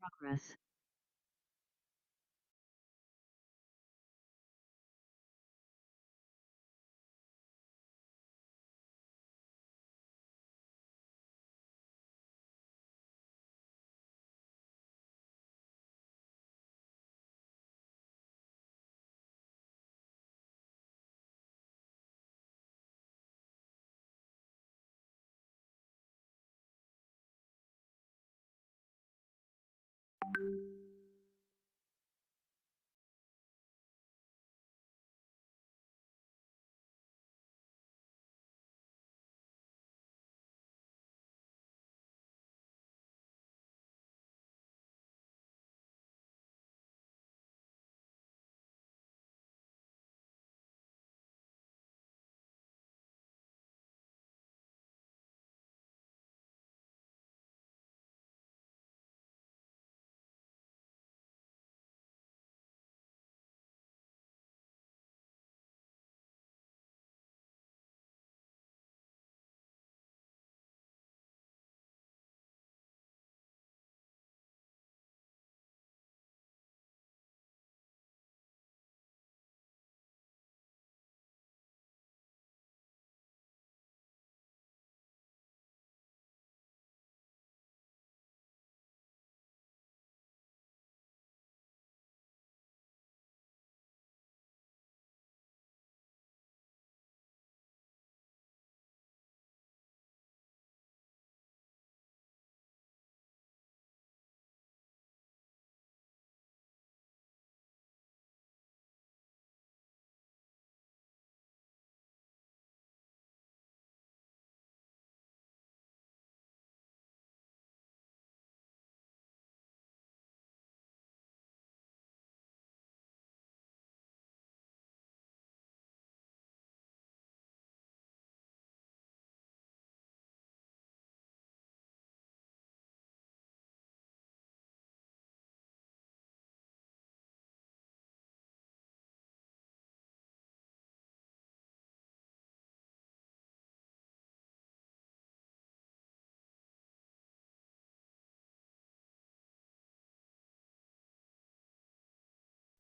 progress.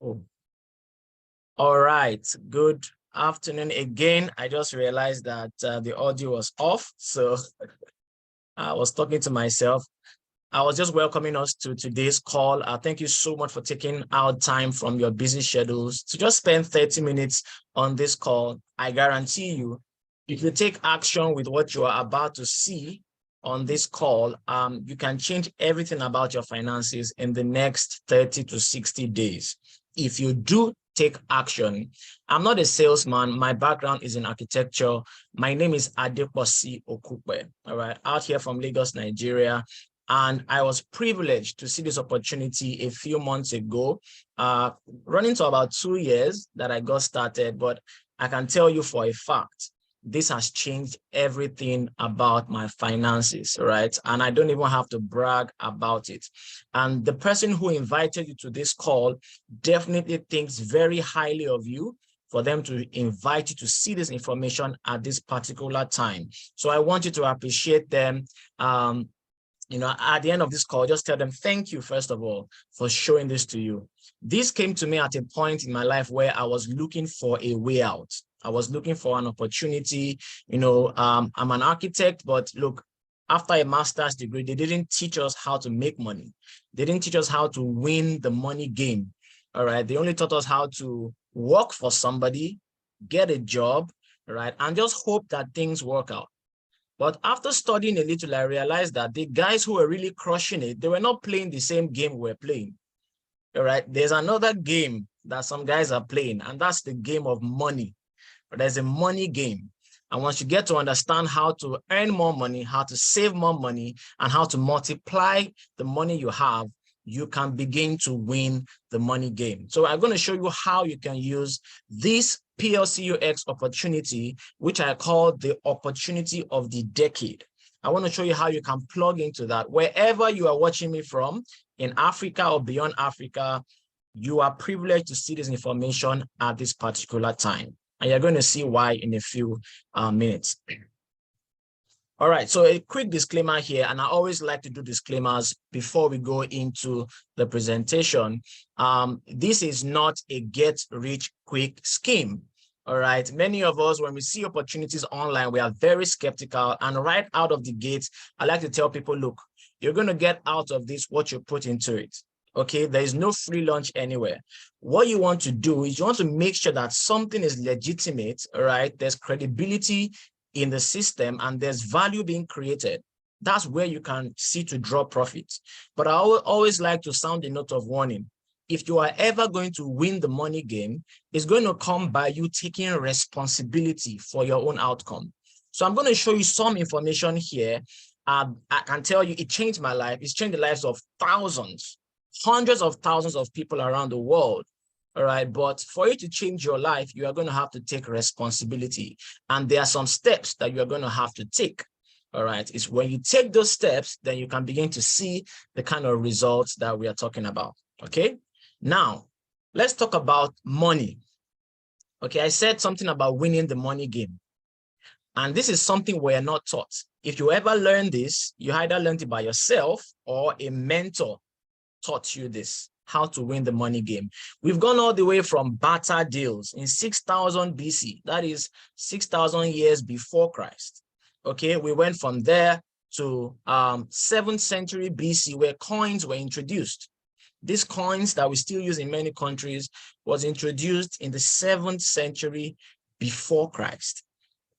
Oh. All right. Good afternoon again. I just realized that the audio was off, so I was talking to myself. I was just welcoming us to today's call. Thank you so much for taking out time from your busy schedules to just spend 30 minutes on this call. I guarantee you, if you take action with what you are about to see on this call, you can change everything about your finances in the next 30 to 60 days. If you do take action, I'm not a salesman. My background is in architecture. My name is Adeposi Okupe, all right, out here from Lagos, Nigeria. And I was privileged to see this opportunity a few months ago, running to about 2 years that I got started. But I can tell you for a fact, this has changed everything about my finances, right? And I don't even have to brag about it. And the person who invited you to this call definitely thinks very highly of you for them to invite you to see this information at this particular time. So I want you to appreciate them. At the end of this call, just tell them thank you, first of all, for showing this to you. This came to me at a point in my life where I was looking for a way out. I was looking for an opportunity. I'm an architect, but look, after a master's degree, they didn't teach us how to make money. They didn't teach us how to win the money game. All right. They only taught us how to work for somebody, get a job, right, and just hope that things work out. But after studying a little, I realized that the guys who were really crushing it, they were not playing the same game we're playing. All right. There's another game that some guys are playing, and that's the game of money. There's a money game. And once you get to understand how to earn more money, how to save more money, and how to multiply the money you have, you can begin to win the money game. So I'm going to show you how you can use this PLCUX opportunity, which I call the opportunity of the decade. I want to show you how you can plug into that. Wherever you are watching me from, in Africa or beyond Africa, you are privileged to see this information at this particular time. And you're going to see why in a few minutes. All right, so a quick disclaimer here, and I always like to do disclaimers before we go into the presentation. This is not a get-rich-quick scheme. All right, many of us, when we see opportunities online, we are very skeptical, and right out of the gate, I like to tell people, look, you're going to get out of this what you put into it. Okay, there is no free lunch anywhere. What you want to do is you want to make sure that something is legitimate, all right? There's credibility in the system and there's value being created. That's where you can see to draw profits. But I always like to sound a note of warning. If you are ever going to win the money game, it's going to come by you taking responsibility for your own outcome. So I'm going to show you some information here. I can tell you it changed my life. It's changed the lives of thousands, hundreds of thousands of people around the world. All right, but for you to change your life, you are going to have to take responsibility. And there are some steps that you are going to have to take. All right, it's when you take those steps, then you can begin to see the kind of results that we are talking about. Okay, now let's talk about money. Okay, I said something about winning the money game. And this is something we're not taught. If you ever learn this, you either learned it by yourself or a mentor taught you this, how to win the money game. We've gone all the way from barter deals in 6000 BC, that is 6,000 years before Christ. Okay, we went from there to 7th century BC, where coins were introduced. These coins that we still use in many countries was introduced in the 7th century before Christ.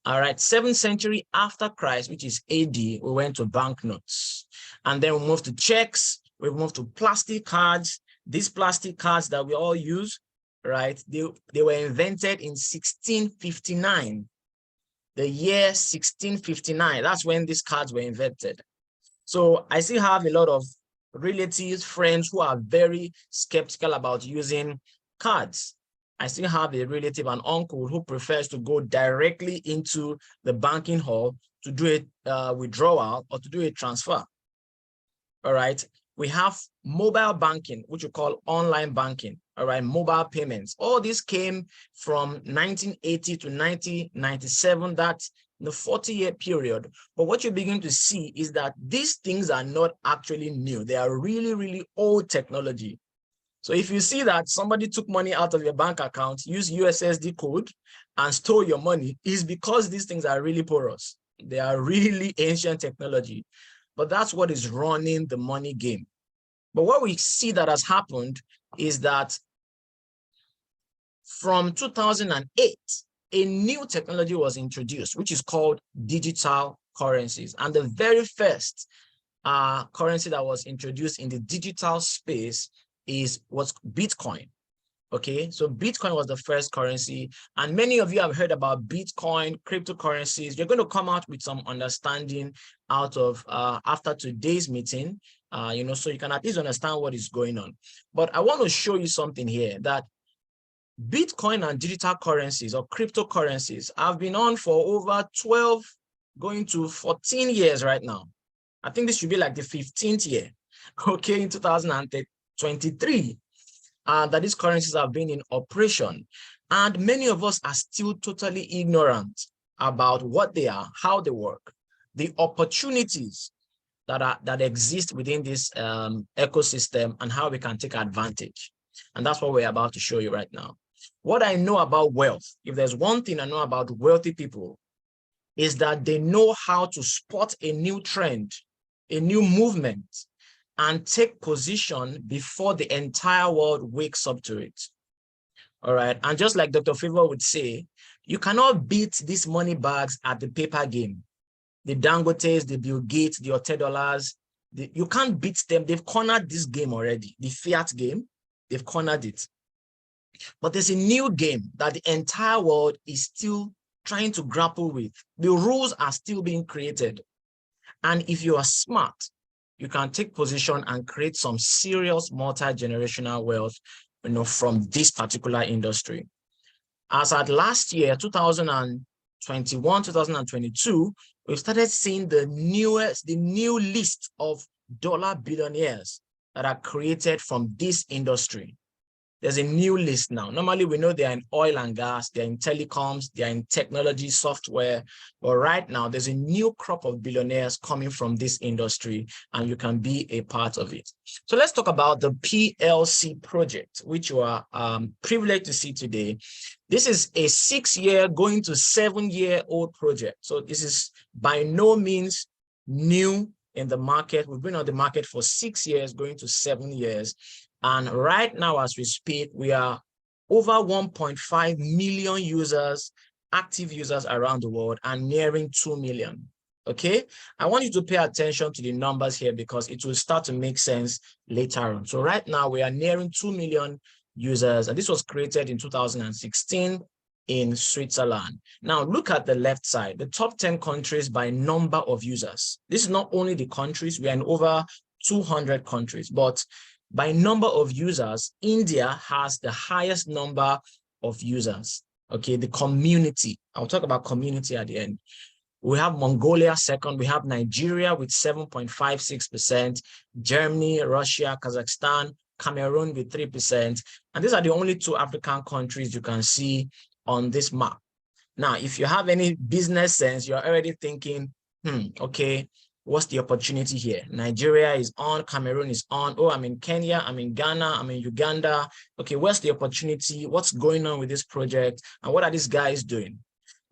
All right, 7th century after Christ, which is AD, we went to banknotes. And then we moved to checks, we moved to plastic cards. These plastic cards that we all use, right, they were invented in 1659. The year 1659, that's when these cards were invented. So I still have a lot of relatives, friends who are very skeptical about using cards. I still have a relative, an uncle, who prefers to go directly into the banking hall to do a withdrawal or to do a transfer. All right. We have mobile banking, which we call online banking. All right. Mobile payments. All this came from 1980 to 1997. That's the 40-year period. But what you begin to see is that these things are not actually new. They are really, really old technology. So if you see that somebody took money out of your bank account, use USSD code and stole your money, is because these things are really porous. They are really ancient technology, but that's what is running the money game. But what we see that has happened is that from 2008, a new technology was introduced, which is called digital currencies. And the very first currency that was introduced in the digital space was Bitcoin. Okay, so Bitcoin was the first currency, and many of you have heard about Bitcoin, cryptocurrencies. You're going to come out with some understanding out of after today's meeting, so you can at least understand what is going on. But I want to show you something here, that Bitcoin and digital currencies or cryptocurrencies have been on for over 12, going to 14 years right now. I think this should be like the 15th year, okay, in 2023. That these currencies have been in operation. And many of us are still totally ignorant about what they are, how they work, the opportunities that exist within this ecosystem, and how we can take advantage. And that's what we're about to show you right now. What I know about wealth, if there's one thing I know about wealthy people, is that they know how to spot a new trend, a new movement, and take position before the entire world wakes up to it. All right. And just like Dr. Favor would say, you cannot beat these money bags at the paper game. The Dangotes, the Bill Gates, the $10, you can't beat them. They've cornered this game already. The fiat game, they've cornered it. But there's a new game that the entire world is still trying to grapple with. The rules are still being created. And if you are smart, you can take position and create some serious multi-generational wealth, from this particular industry. As at last year, 2021, 2022, we've started seeing the new list of dollar billionaires that are created from this industry. There's a new list now. Normally, we know they're in oil and gas, they're in telecoms, they're in technology, software. But right now, there's a new crop of billionaires coming from this industry, and you can be a part of it. So let's talk about the PLC project, which you are privileged to see today. This is a 6-year going to 7-year-old project. So this is by no means new in the market. We've been on the market for 6 years, going to 7 years. And right now, as we speak, we are over 1.5 million users, active users around the world, and nearing 2 million. Okay, I want you to pay attention to the numbers here because it will start to make sense later on. So right now, we are nearing 2 million users, and this was created in 2016 in Switzerland. Now, look at the left side, the top 10 countries by number of users. This is not only the countries, we are in over 200 countries, but by number of users, India has the highest number of users. Okay, the community. I'll talk about community at the end. We have Mongolia second. We have Nigeria with 7.56%, Germany, Russia, Kazakhstan, Cameroon with 3%. And these are the only 2 African countries you can see on this map. Now, if you have any business sense, you're already thinking, okay, what's the opportunity here? Nigeria is on, Cameroon is on. Oh, I'm in Kenya, I'm in Ghana, I'm in Uganda. Okay, what's the opportunity? What's going on with this project? And what are these guys doing?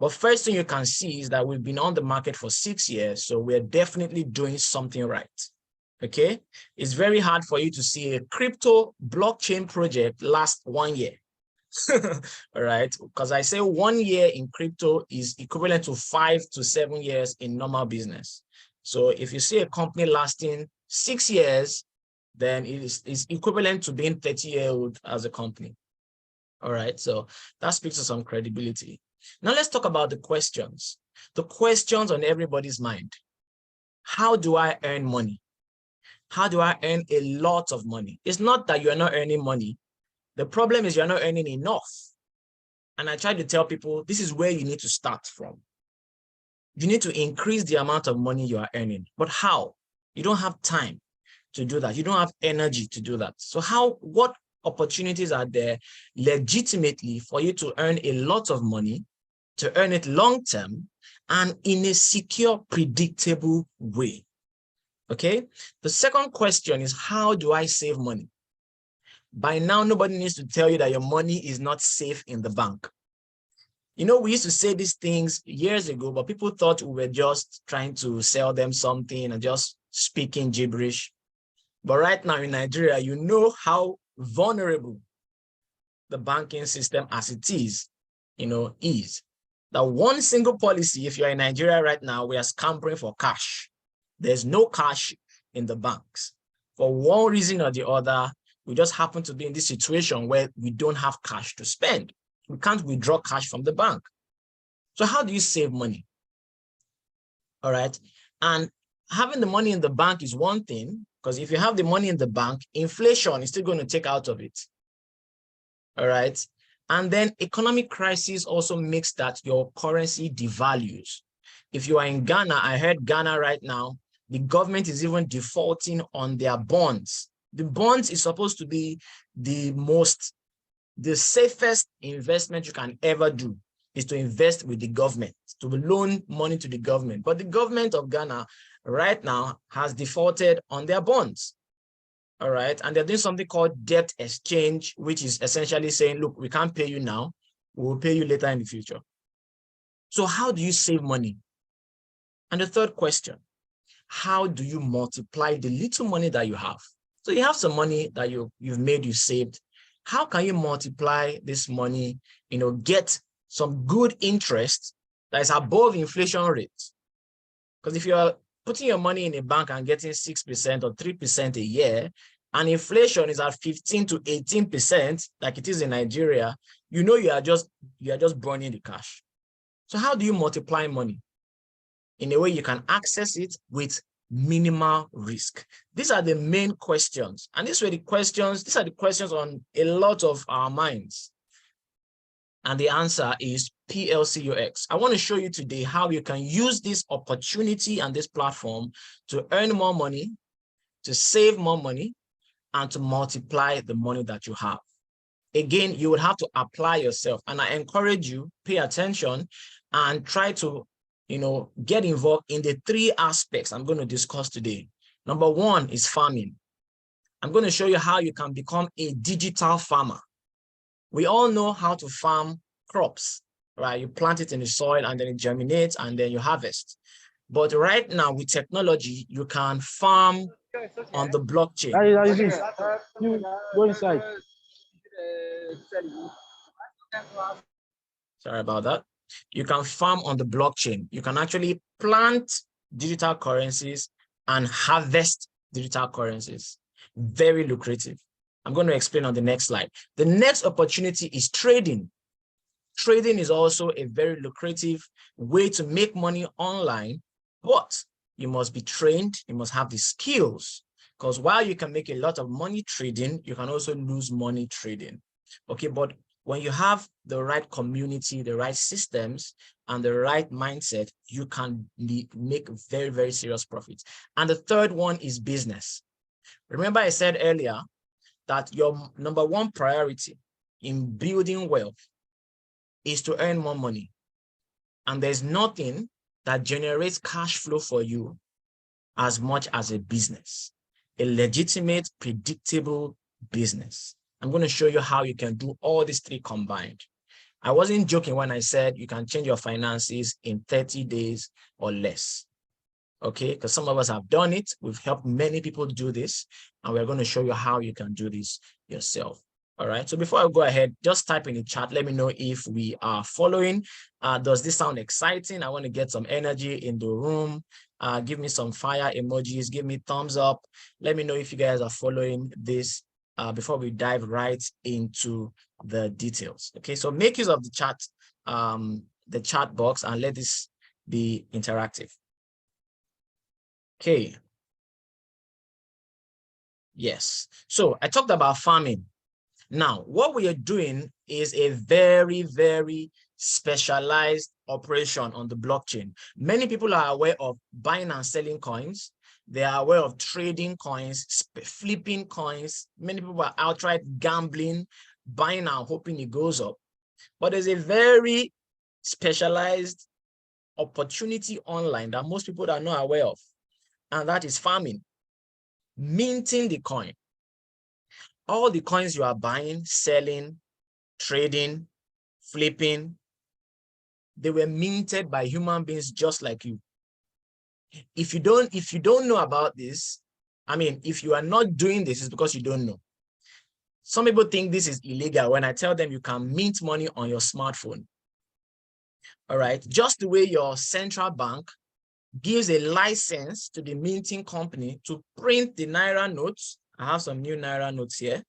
But first thing you can see is that we've been on the market for 6 years, so we're definitely doing something right. Okay, it's very hard for you to see a crypto blockchain project last 1 year. All right, because I say 1 year in crypto is equivalent to 5 to 7 years in normal business. So if you see a company lasting 6 years, then it is equivalent to being 30-year-old as a company. All right, so that speaks to some credibility. Now let's talk about the questions. The questions on everybody's mind. How do I earn money? How do I earn a lot of money? It's not that you're not earning money. The problem is you're not earning enough. And I try to tell people, this is where you need to start from. You need to increase the amount of money you are earning. But how? You don't have time to do that. You don't have energy to do that. So what opportunities are there legitimately for you to earn a lot of money, to earn it long-term, and in a secure, predictable way? Okay. The second question is, how do I save money? By now, nobody needs to tell you that your money is not safe in the bank. You know, we used to say these things years ago, but people thought we were just trying to sell them something and just speaking gibberish. But right now in Nigeria, you know how vulnerable the banking system as it is, is. That one single policy, if you're in Nigeria right now, we are scampering for cash. There's no cash in the banks. For one reason or the other, we just happen to be in this situation where we don't have cash to spend. We can't withdraw cash from the bank. So how do you save money? All right. And having the money in the bank is one thing, because if you have the money in the bank, inflation is still going to take out of it. All right. And then economic crisis also makes that your currency devalues. If you are in Ghana, I heard Ghana right now, the government is even defaulting on their bonds. The bonds is supposed to be the safest investment you can ever do, is to invest with the government, to loan money to the government. But the government of Ghana right now has defaulted on their bonds. All right. And they're doing something called debt exchange, which is essentially saying, look, we can't pay you now. We will pay you later in the future. So how do you save money? And the third question, how do you multiply the little money that you have? So you have some money that you've made, you saved. How can you multiply this money, get some good interest that is above inflation rate? Because if you're putting your money in a bank and getting 6% or 3% a year, and inflation is at 15 to 18%, like it is in Nigeria, you are just burning the cash. So how do you multiply money in a way you can access it with minimal risk? These are the main questions. And these are the questions on a lot of our minds. And the answer is Plcux. I want to show you today how you can use this opportunity and this platform to earn more money, to save more money, and to multiply the money that you have. again, you would have to apply yourself. And I encourage you, pay attention and try to, get involved in the 3 aspects I'm going to discuss today. Number 1 is farming. I'm going to show you how you can become a digital farmer. We all know how to farm crops, right? You plant it in the soil and then it germinates and then you harvest. But right now with technology, you can farm on the blockchain. You go inside. Sorry about that. You can farm on the blockchain. You can actually plant digital currencies and harvest digital currencies. Very lucrative. I'm going to explain on the next slide. The next opportunity is trading. Trading is also a very lucrative way to make money online, but you must be trained. You must have the skills, because while you can make a lot of money trading, you can also lose money trading. Okay, but when you have the right community, the right systems, and the right mindset, you can make very, very serious profits. And the third one is business. Remember I said earlier that your number 1 priority in building wealth is to earn more money. And there's nothing that generates cash flow for you as much as a business, a legitimate, predictable business. I'm going to show you how you can do all these 3 combined. I wasn't joking when I said you can change your finances in 30 days or less. Okay, because some of us have done it. We've helped many people do this, and we're going to show you how you can do this yourself. All right, so before I go ahead, just type in the chat. Let me know if we are following. Does this sound exciting? I want to get some energy in the room. Give me some fire emojis. Give me thumbs up. Let me know if you guys are following this before we dive right into the details. Okay, so make use of the chat box, and let this be interactive. Okay. Yes. So I talked about farming. Now, what we are doing is a very, very specialized operation on the blockchain. Many people are aware of buying and selling coins. They are aware of trading coins, flipping coins. Many people are outright gambling, buying and hoping it goes up. But there's a very specialized opportunity online that most people are not aware of, and that is farming, minting the coin. All the coins you are buying, selling, trading, flipping, they were minted by human beings just like you. If you don't know about this, I mean, if you are not doing this, it's because you don't know. Some people think this is illegal when I tell them you can mint money on your smartphone. All right, just the way your central bank gives a license to the minting company to print the Naira notes. I have some new Naira notes here.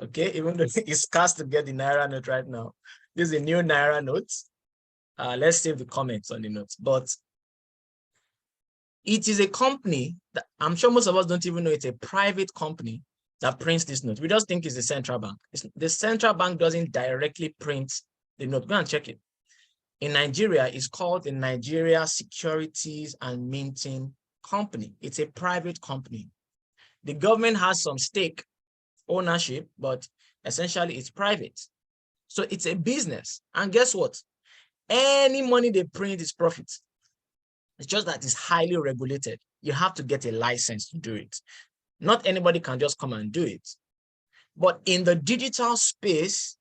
Okay, even though it's scarce to get the Naira note right now. This is a new Naira note. Let's save the comments on the notes. But it is a company that I'm sure most of us don't even know it's a private company that prints this note. We just think it's the central bank. The central bank doesn't directly print the note. Go and check it. In Nigeria, it's called the Nigeria Securities and Minting Company. It's a private company. The government has some stake ownership, but essentially it's private. So it's a business. And guess what? Any money they print is profit. It's just that it's highly regulated. You have to get a license to do it. Not anybody can just come and do it. But in the digital space,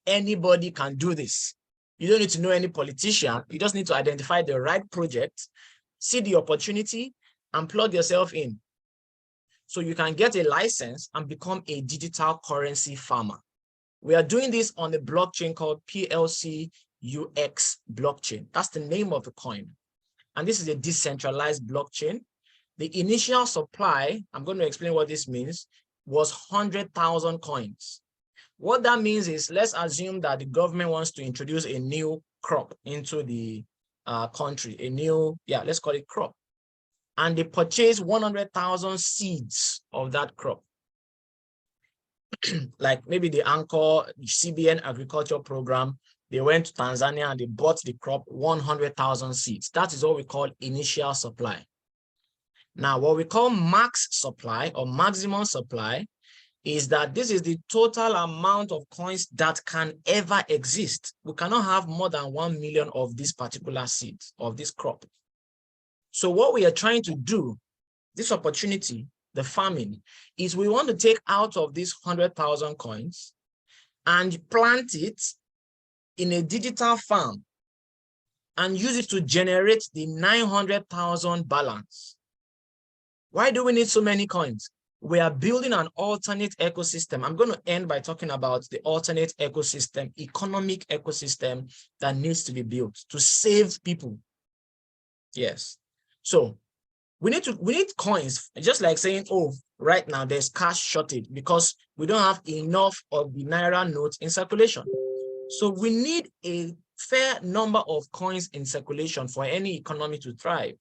anybody can do this. You don't need to know any politician. You just need to identify the right project, see the opportunity, and plug yourself in. So you can get a license and become a digital currency farmer. We are doing this on a blockchain called Plcux blockchain. That's the name of the coin. And this is a decentralized blockchain. The initial supply, I'm going to explain what this means, was 100,000 coins. What that means is, let's assume that the government wants to introduce a new crop into the country, a new, let's call it crop. And they purchase 100,000 seeds of that crop. Like maybe the Anchor CBN agriculture program, they went to Tanzania and they bought the crop 100,000 seeds. That is what we call initial supply. Now, what we call max supply or maximum supply is that this is the total amount of coins that can ever exist. We cannot have more than 1 million of this particular seed, of this crop. So what we are trying to do, this opportunity, the farming, is we want to take out of these 100,000 coins and plant it in a digital farm and use it to generate the 900,000 balance. Why do we need so many coins? We are building an alternate ecosystem. I'm going to end by talking about the alternate ecosystem, economic ecosystem that needs to be built to save people. Yes. So we need coins, just like saying, oh, right now there's cash shortage because we don't have enough of the Naira notes in circulation. So we need a fair number of coins in circulation for any economy to thrive.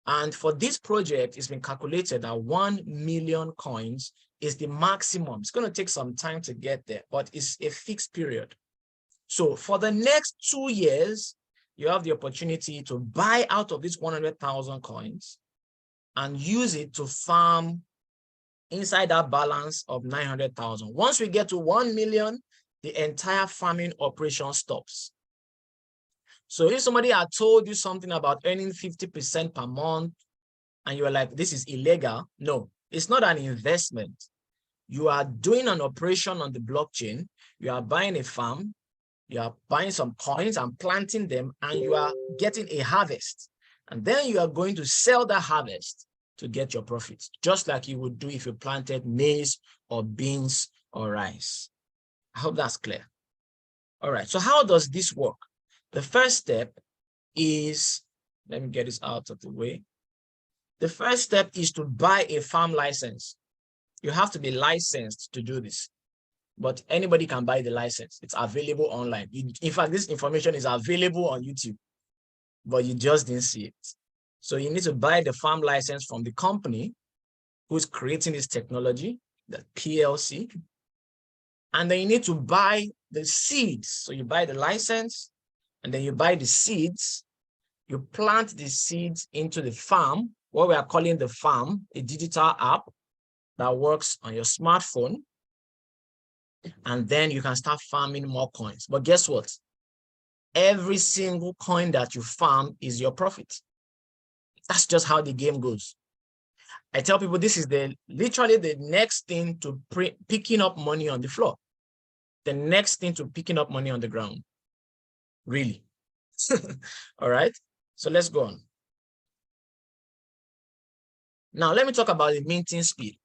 And for this project, it's been calculated that 1 million coins is the maximum. It's going to take some time to get there, but it's a fixed period. So for the next 2 years, you have the opportunity to buy out of these 100,000 coins and use it to farm inside that balance of 900,000. Once we get to 1 million, the entire farming operation stops. So if somebody had told you something about earning 50% per month and you are like, this is illegal, no, it's not an investment. You are doing an operation on the blockchain. You are buying a farm, you are buying some coins and planting them, and you are getting a harvest. And then you are going to sell that harvest to get your profits, just like you would do if you planted maize or beans or rice. I hope that's clear. All right, so how does this work? The first step is, let me get this out of the way. The first step is to buy a farm license. You have to be licensed to do this, but anybody can buy the license. It's available online. In fact, this information is available on YouTube, but you just didn't see it. So you need to buy the farm license from the company who's creating this technology, the PLC, and then you need to buy the seeds. So you buy the license, and then you buy the seeds, you plant the seeds into the farm, what we are calling the farm, a digital app that works on your smartphone. And then you can start farming more coins. But guess what? Every single coin that you farm is your profit. That's just how the game goes. I tell people this is literally the next thing to picking up money on the floor. The next thing to picking up money on the ground. Really. All right, so let's go on. Now, let me talk about the minting speed.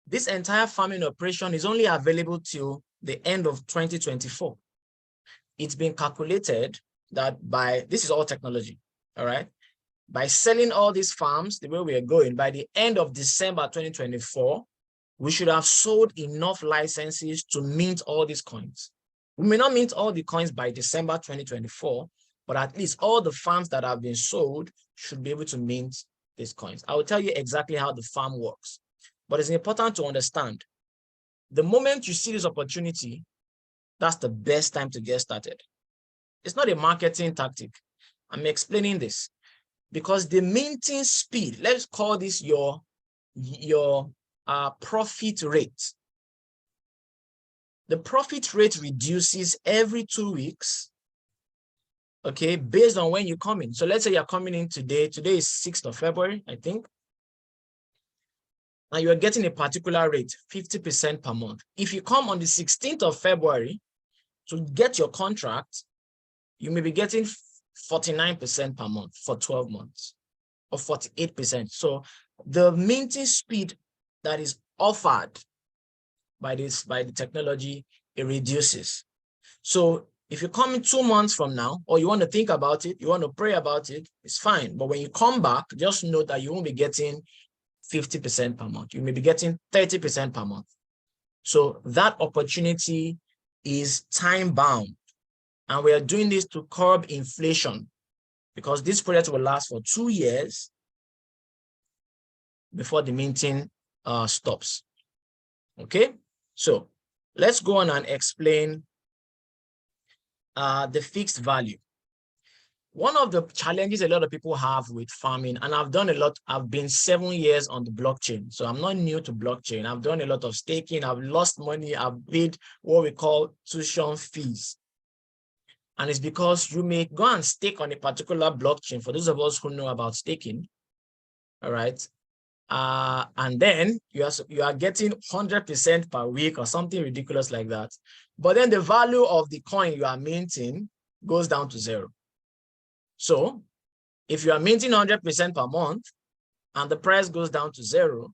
This entire farming operation is only available till the end of 2024. It's been calculated that this is all technology, all right? By selling all these farms the way we are going, by the end of December 2024, we should have sold enough licenses to mint all these coins. We may not mint all the coins by December 2024, but at least all the farms that have been sold should be able to mint these coins. I will tell you exactly how the farm works, but it's important to understand. The moment you see this opportunity, that's the best time to get started. It's not a marketing tactic. I'm explaining this because the minting speed, let's call this your profit rate. The profit rate reduces every 2 weeks, okay, based on when you come in. So let's say you're coming in today. Today is 6th of February, I think. And you're getting a particular rate, 50% per month. If you come on the 16th of February to get your contract, you may be getting 49% per month for 12 months or 48%. So the minting speed that is offered by the technology, it reduces. So if you come in 2 months from now, or you want to think about it, you want to pray about it, it's fine. But when you come back, just know that you won't be getting 50% per month. You may be getting 30% per month. So that opportunity is time bound. And we are doing this to curb inflation because this project will last for 2 years before the minting stops. Okay, so let's go on and explain the fixed value. One of the challenges a lot of people have with farming, and I've done a lot, I've been 7 years on the blockchain. So I'm not new to blockchain. I've done a lot of staking. I've lost money. I've paid what we call tuition fees. And it's because you may go and stake on a particular blockchain. For those of us who know about staking, all right. And then you are getting 100% per week or something ridiculous like that. But then the value of the coin you are minting goes down to zero. So if you are minting 100% per month and the price goes down to zero,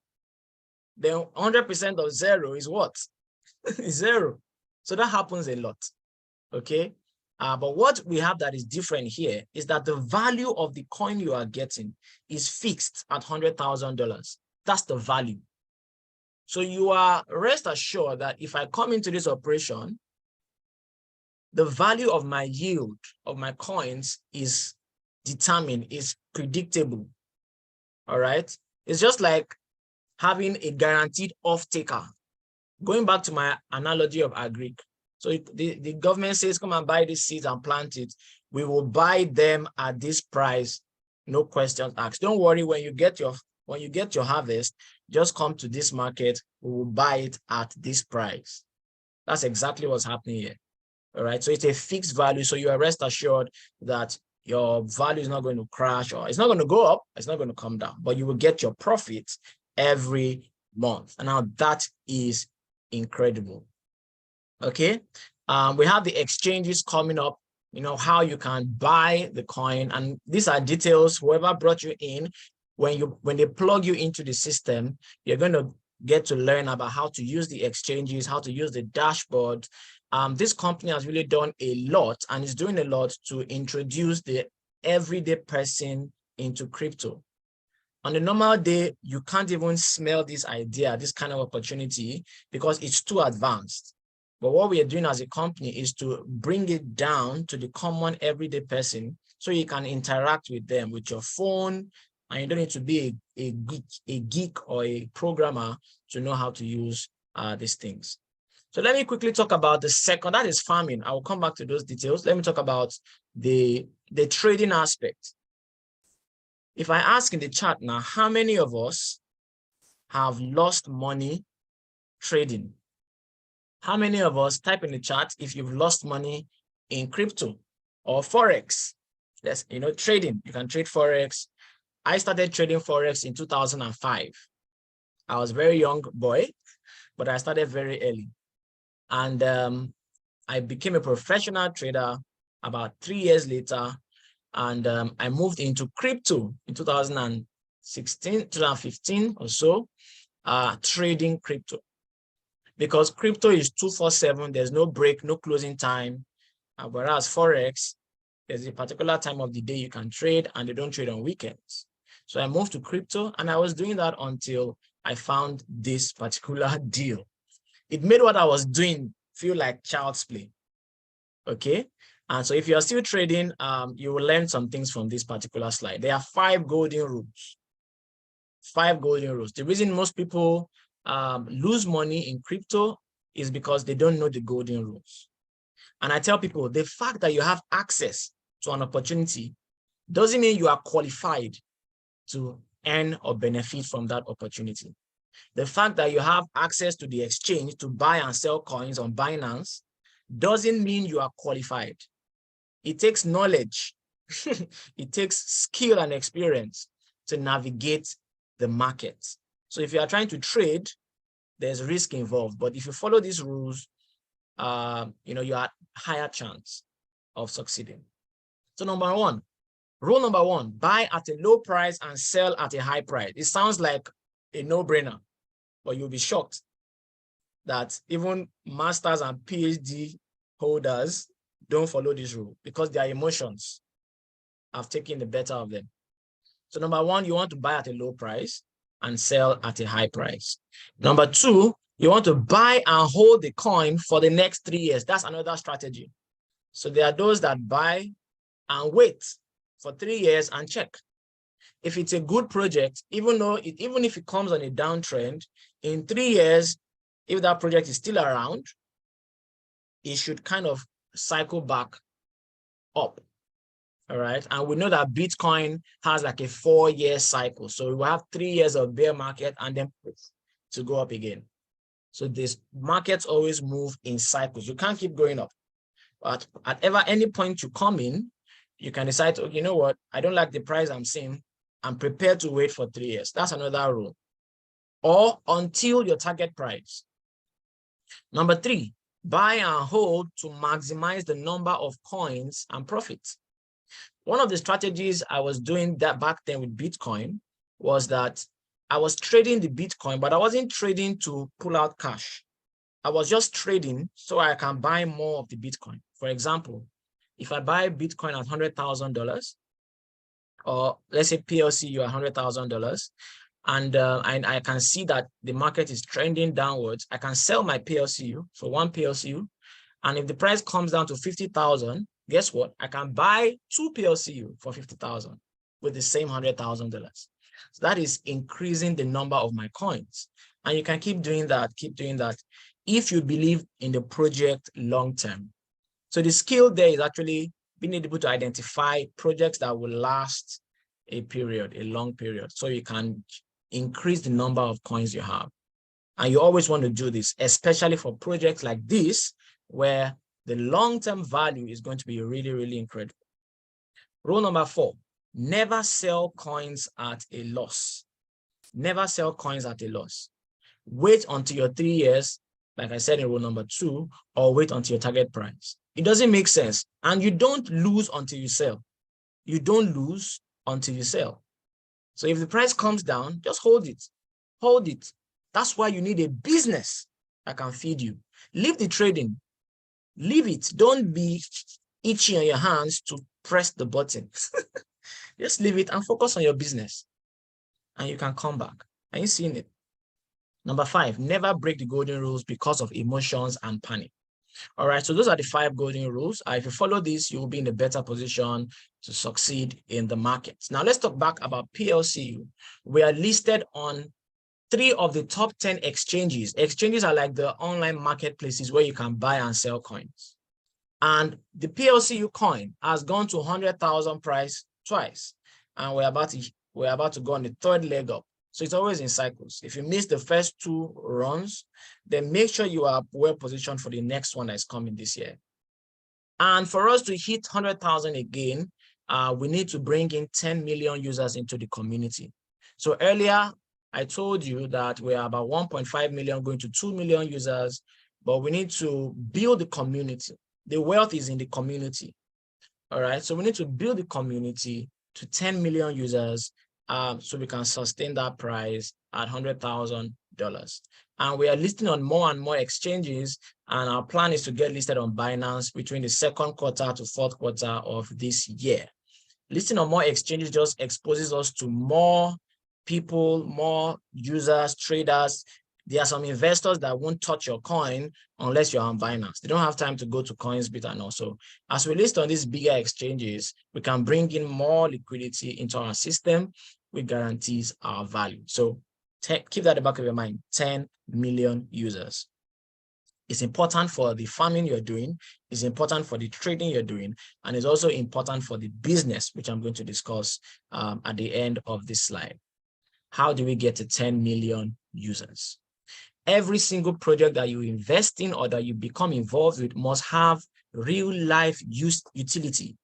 then 100% of zero is what? Is zero. So that happens a lot. Okay. But what we have that is different here is that the value of the coin you are getting is fixed at $100,000. That's the value. So you are rest assured that if I come into this operation, the value of my yield of my coins is determined, is predictable. All right. It's just like having a guaranteed off-taker. Going back to my analogy of agric. So if the government says, come and buy these seeds and plant it, we will buy them at this price, no questions asked. Don't worry, when you get your harvest, just come to this market, we will buy it at this price. That's exactly what's happening here. All right. So it's a fixed value. So you are rest assured that your value is not going to crash, or it's not going to go up, it's not going to come down, but you will get your profits every month. And now that is incredible. Okay. We have the exchanges coming up, you know, how you can buy the coin. And these are details, whoever brought you in, when they plug you into the system, you're going to get to learn about how to use the exchanges, how to use the dashboard. This company has really done a lot and is doing a lot to introduce the everyday person into crypto. On a normal day, you can't even smell this idea, this kind of opportunity, because it's too advanced. But what we are doing as a company is to bring it down to the common everyday person so you can interact with them with your phone, and you don't need to be a geek or a programmer to know how to use these things. So let me quickly talk about the second, that is farming. I will come back to those details. Let me talk about the trading aspect. If I ask in the chat now, how many of us have lost money trading? How many of us, type in the chat if you've lost money in crypto or Forex? Yes, you know, trading, you can trade Forex. I started trading Forex in 2005. I was a very young boy, but I started very early. And I became a professional trader about 3 years later. And I moved into crypto in 2016, 2015 or so, trading crypto. Because crypto is 24/7, there's no break, no closing time. Whereas Forex, there's a particular time of the day you can trade, and they don't trade on weekends. So I moved to crypto, and I was doing that until I found this particular deal. It made what I was doing feel like child's play. Okay. And so if you're still trading, you will learn some things from this particular slide. There are 5 golden rules. 5 golden rules. The reason most people lose money in crypto is because they don't know the golden rules. And I tell people, the fact that you have access to an opportunity doesn't mean you are qualified to earn or benefit from that opportunity. The fact that you have access to the exchange to buy and sell coins on Binance doesn't mean you are qualified. It takes knowledge. It takes skill and experience to navigate the market. So if you are trying to trade, there's risk involved. But if you follow these rules, you know, you have higher chance of succeeding. So rule number one, buy at a low price and sell at a high price. It sounds like a no-brainer, but you'll be shocked that even masters and PhD holders don't follow this rule because their emotions have taken the better of them. So number one, you want to buy at a low price and sell at a high price. Number two, you want to buy and hold the coin for the next 3 years. That's another strategy. So there are those that buy and wait for 3 years and check. If it's a good project, even if it comes on a downtrend, in 3 years, if that project is still around, it should kind of cycle back up. All right. And we know that Bitcoin has like a 4-year cycle. So we will have 3 years of bear market and then to go up again. So this markets always move in cycles. You can't keep going up. But at any point you come in, you can decide, okay, you know what? I don't like the price I'm seeing. I'm prepared to wait for 3 years. That's another rule. Or until your target price. Number 3, buy and hold to maximize the number of coins and profits. One of the strategies I was doing that back then with Bitcoin was that I was trading the Bitcoin, but I wasn't trading to pull out cash. I was just trading so I can buy more of the Bitcoin. For example, if I buy Bitcoin at $100,000, or let's say PLCU at $100,000, and I can see that the market is trending downwards, I can sell my PLCU for one PLCU. And if the price comes down to 50,000, guess what? I can buy 2 PLCU for 50,000 with the same $100,000. So that is increasing the number of my coins. And you can keep doing that if you believe in the project long term. So the skill there is actually being able to identify projects that will last a long period, so you can increase the number of coins you have. And you always want to do this, especially for projects like this, where the long-term value is going to be really, really incredible. Rule number 4, never sell coins at a loss. Never sell coins at a loss. Wait until your 3 years, like I said in rule number 2, or wait until your target price. It doesn't make sense. And you don't lose until you sell. You don't lose until you sell. So if the price comes down, just hold it. Hold it. That's why you need a business that can feed you. Leave the trading. Leave it. Don't be itchy on your hands to press the button. Just leave it and focus on your business. And you can come back. Are you seeing it? Number 5, never break the golden rules because of emotions and panic. All right, so those are the 5 golden rules. If you follow this, you will be in a better position to succeed in the markets. Now, let's talk back about PLCU. We are listed on 3 of the top 10 exchanges. Exchanges are like the online marketplaces where you can buy and sell coins. And the PLCU coin has gone to 100,000 price twice. And we're about to go on the 3rd leg up. So it's always in cycles. If you miss the first 2 runs, then make sure you are well positioned for the next one that's coming this year. And for us to hit 100,000 again, we need to bring in 10 million users into the community. So earlier, I told you that we are about 1.5 million going to 2 million users, but we need to build the community. The wealth is in the community. All right, so we need to build the community to 10 million users so we can sustain that price at $100,000. And we are listing on more and more exchanges, and our plan is to get listed on Binance between the 2nd quarter to 4th quarter of this year. Listing on more exchanges just exposes us to more people, more users, traders. There are some investors that won't touch your coin unless you're on Binance. They don't have time to go to CoinsBit and also. As we list on these bigger exchanges, we can bring in more liquidity into our system, which guarantees our value. So keep that at the back of your mind, 10 million users. It's important for the farming you're doing, it's important for the trading you're doing, and it's also important for the business, which I'm going to discuss at the end of this slide. How do we get to 10 million users? Every single project that you invest in or that you become involved with must have real life utility.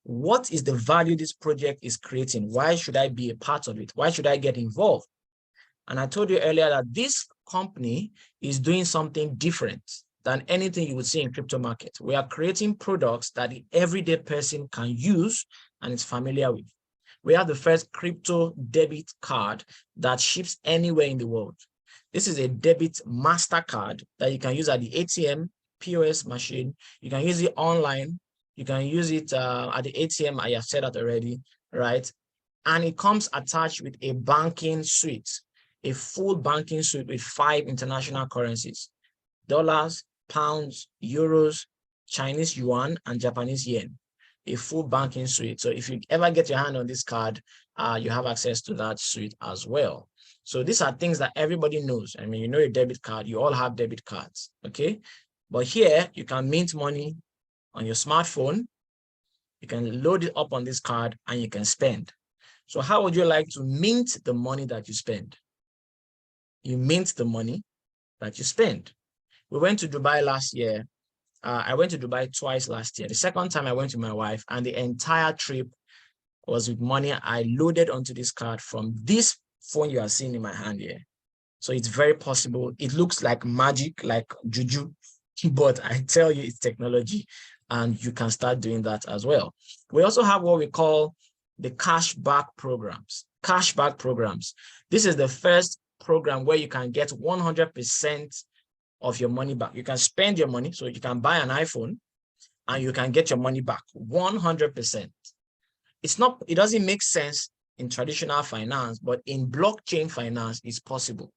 What is the value this project is creating? Why should I be a part of it? Why should I get involved? And I told you earlier that this company is doing something different than anything you would see in crypto market. We are creating products that the everyday person can use and is familiar with. We have the first crypto debit card that ships anywhere in the world. This is a debit MasterCard that you can use at the ATM, POS machine. You can use it online. You can use it at the ATM. I have said that already, right? And it comes attached with a banking suite, a full banking suite with 5 international currencies: dollars, pounds, euros, Chinese yuan, and Japanese yen. A full banking suite. So if you ever get your hand on this card, you have access to that suite as well. So these are things that everybody knows. I mean, you know, a debit card, you all have debit cards, okay? But here you can mint money on your smartphone. You can load it up on this card and you can spend. So how would you like to mint the money that you spend? You mint the money that you spend. We went to Dubai last year. I went to Dubai twice last year. The second time I went with my wife, and the entire trip was with money I loaded onto this card from this phone you are seeing in my hand here. So it's very possible. It looks like magic, like juju, but I tell you, it's technology, and you can start doing that as well. We also have what we call the cashback programs. Cashback programs. This is the first program where you can get 100% of your money back. You can spend your money, so you can buy an iPhone and you can get your money back 100%. It doesn't make sense in traditional finance, but in blockchain finance, it's possible.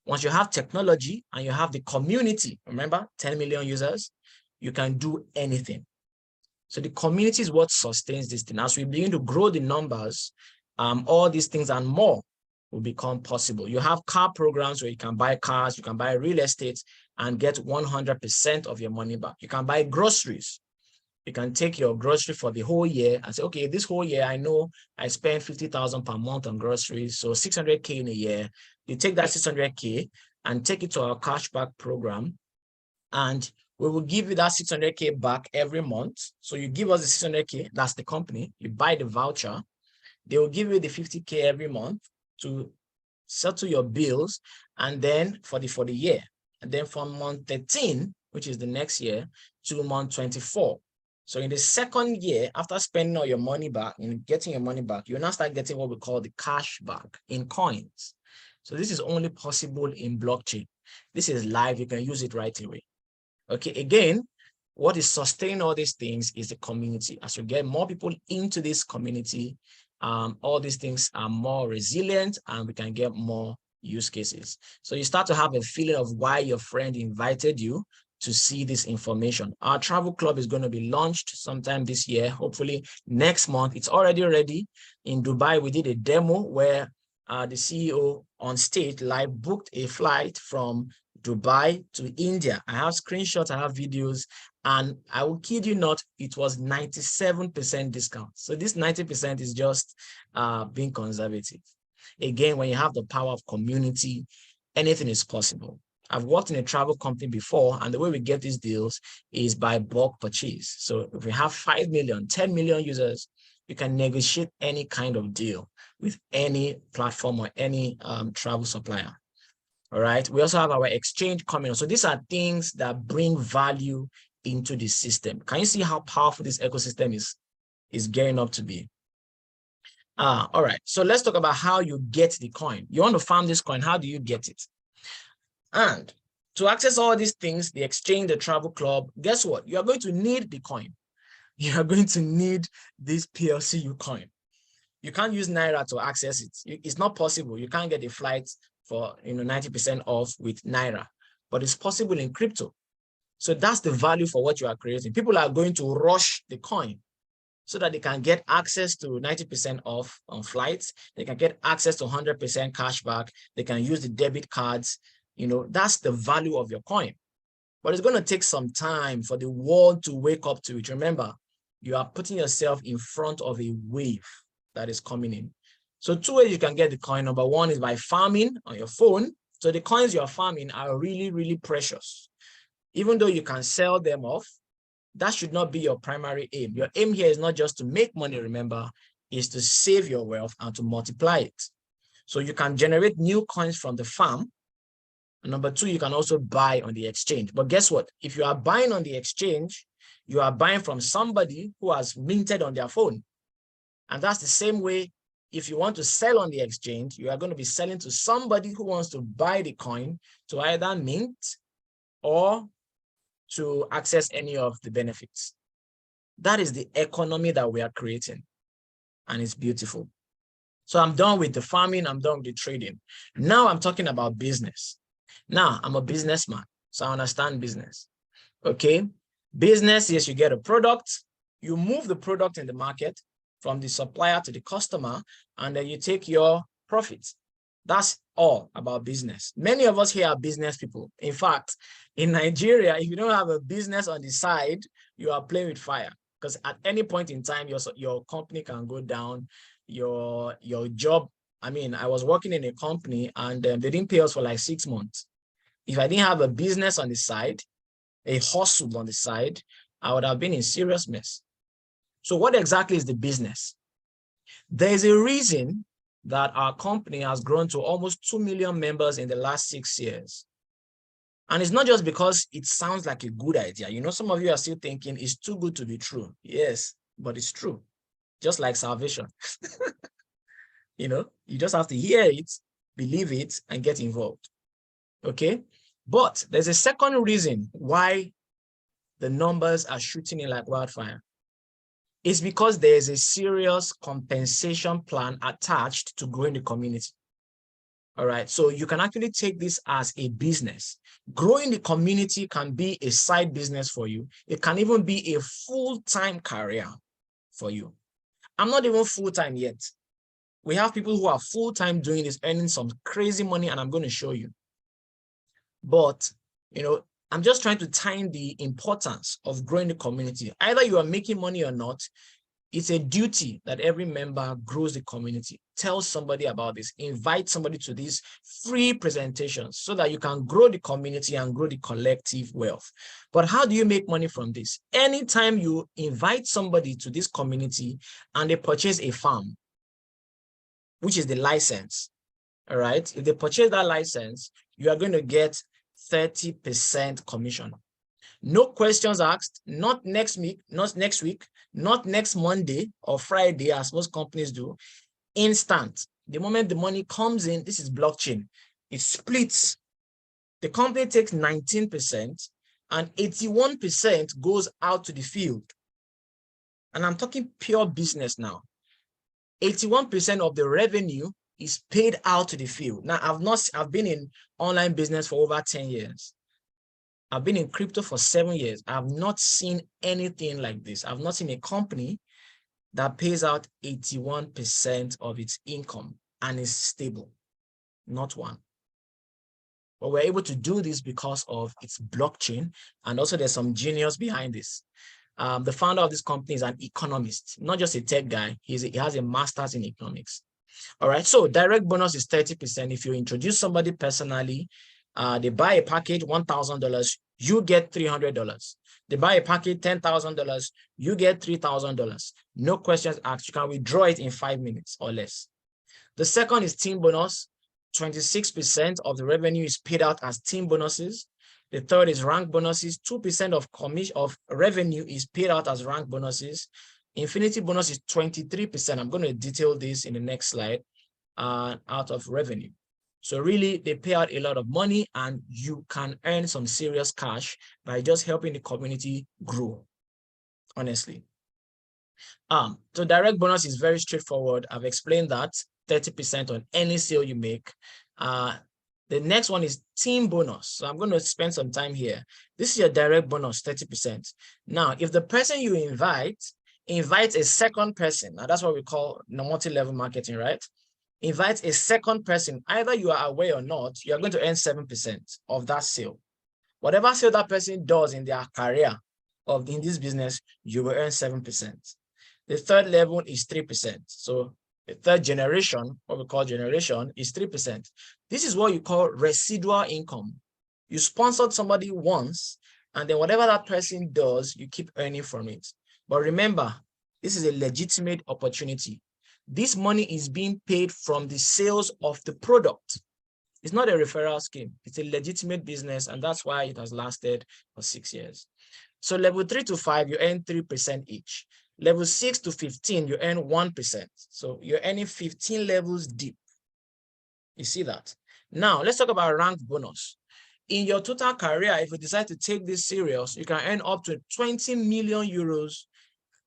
Once you have technology and you have the community, remember 10 million users, you can do anything. So the community is what sustains this thing. As we begin to grow the numbers, all these things and more will become possible. You have car programs where you can buy cars, you can buy real estate and get 100% of your money back. You can buy groceries. You can take your grocery for the whole year and say, okay, this whole year, I know I spend 50,000 per month on groceries, so 600K in a year. You take that 600K and take it to our cashback program, and we will give you that 600K back every month. So you give us the 600K, that's the company, you buy the voucher, they will give you the 50K every month to settle your bills, and then for the year. And then from month 13, which is the next year, to month 24. So in the second year, after spending all your money back and getting your money back, you now start getting what we call the cash back in coins. So this is only possible in blockchain. This is live, you can use it right away. Okay, again, what is sustaining all these things is the community. As we get more people into this community, all these things are more resilient and we can get more use cases. So you start to have a feeling of why your friend invited you to see this information. Our travel club is going to be launched sometime this year, hopefully next month. It's already ready. In Dubai, we did a demo where the CEO on stage live booked a flight from Dubai to India. I have screenshots, I have videos, and I will kid you not, it was 97% discount. So this 90% is just being conservative. Again, when you have the power of community, anything is possible. I've worked in a travel company before, and the way we get these deals is by bulk purchase. So if we have 5 million, 10 million users, you can negotiate any kind of deal with any platform or any travel supplier. All right. We also have our exchange coming on. So these are things that bring value into the system. Can you see how powerful this ecosystem is gearing up to be? All right. So let's talk about how you get the coin. You want to farm this coin. How do you get it? And to access all these things, the exchange, the travel club, guess what? You are going to need the coin. You are going to need this PLCU coin. You can't use Naira to access it. It's not possible. You can't get a flight for 90% off with Naira, but it's possible in crypto. So that's the value for what you are creating. People are going to rush the coin so that they can get access to 90% off on flights. They can get access to 100% cash back. They can use the debit cards. That's the value of your coin. But it's going to take some time for the world to wake up to it. Remember, you are putting yourself in front of a wave that is coming in. So 2 ways you can get the coin. Number one is by farming on your phone. So the coins you're farming are really, really precious. Even though you can sell them off, that should not be your primary aim. Your aim here is not just to make money, remember, is to save your wealth and to multiply it. So you can generate new coins from the farm. And number two, you can also buy on the exchange. But guess what? If you are buying on the exchange, you are buying from somebody who has minted on their phone. And that's the same way. If you want to sell on the exchange, you are going to be selling to somebody who wants to buy the coin to either mint or to access any of the benefits. That is the economy that we are creating, and it's beautiful. So I'm done with the farming, I'm done with the trading. Now I'm talking about business. Now I'm a businessman, so I understand business. Okay, business is you get a product, you move the product in the market from the supplier to the customer, and then you take your profits. That's all about business. Many of us here are business people. In fact, in Nigeria, if you don't have a business on the side, you are playing with fire. because at any point in time, your company can go down, your job. I mean, I was working in a company and they didn't pay us for like 6 months. If I didn't have a business on the side, a hustle on the side, I would have been in serious mess. So what exactly is the business? There is a reason that our company has grown to almost 2 million members in the last 6 years. And it's not just because it sounds like a good idea. You know, some of you are still thinking it's too good to be true. Yes, but it's true. Just like salvation. You know, you just have to hear it, believe it, and get involved. Okay? But there's a second reason why the numbers are shooting in like wildfire. It's because there's a serious compensation plan attached to growing the community. All right, so you can actually take this as a business. Growing the community can be a side business for you. It can even be a full-time career for you. I'm not even full-time yet. We have people who are full-time doing this, earning some crazy money, and I'm going to show you. But, you know, I'm just trying to time the importance of growing the community. Either you are making money or not, it's a duty that every member grows the community. Tell somebody about this. Invite somebody to these free presentations so that you can grow the community and grow the collective wealth. But how do you make money from this? Anytime you invite somebody to this community and they purchase a farm, which is the license, all right? If they purchase that license, you are going to get 30% commission. No questions asked, not next week, not next Monday or Friday, as most companies do. Instant. The moment the money comes in, this is blockchain. It splits. The company takes 19% and 81% goes out to the field. And I'm talking pure business now. 81% of the revenue is paid out to the field. Now, I've been in online business for over 10 years. I've been in crypto for 7 years. I've not seen anything like this. I've not seen a company that pays out 81% of its income and is stable. Not one. But we're able to do this because of its blockchain, and also there's some genius behind this. The founder of this company is an economist, not just a tech guy. He has a master's in economics. All right, so direct bonus is 30%. If you introduce somebody personally, they buy a package, $1,000, you get $300. They buy a package, $10,000, you get $3,000. No questions asked. You can withdraw it in 5 minutes or less. The second is team bonus. 26% of the revenue is paid out as team bonuses. The third is rank bonuses. 2% of revenue is paid out as rank bonuses. Infinity bonus is 23%. I'm going to detail this in the next slide, out of revenue. So really, they pay out a lot of money and you can earn some serious cash by just helping the community grow, honestly. So direct bonus is very straightforward. I've explained that, 30% on any sale you make. The next one is team bonus. So I'm going to spend some time here. This is your direct bonus, 30%. Now, if the person you invites a second person, now that's what we call multi-level marketing, right? Invite a second person, either you are aware or not, you are going to earn 7% of that sale. Whatever sale that person does in their career in this business, you will earn 7%. The third level is 3%. So the third generation, what we call generation, is 3%. This is what you call residual income. You sponsored somebody once, and then whatever that person does, you keep earning from it. But remember, this is a legitimate opportunity. This money is being paid from the sales of the product. It's not a referral scheme. It's a legitimate business, and that's why it has lasted for 6 years. So level 3 to 5, you earn 3% each. Level 6 to 15, you earn 1%. So you're earning 15 levels deep. You see that? Now, let's talk about rank bonus. In your total career, if you decide to take this serious, you can earn up to 20 million euros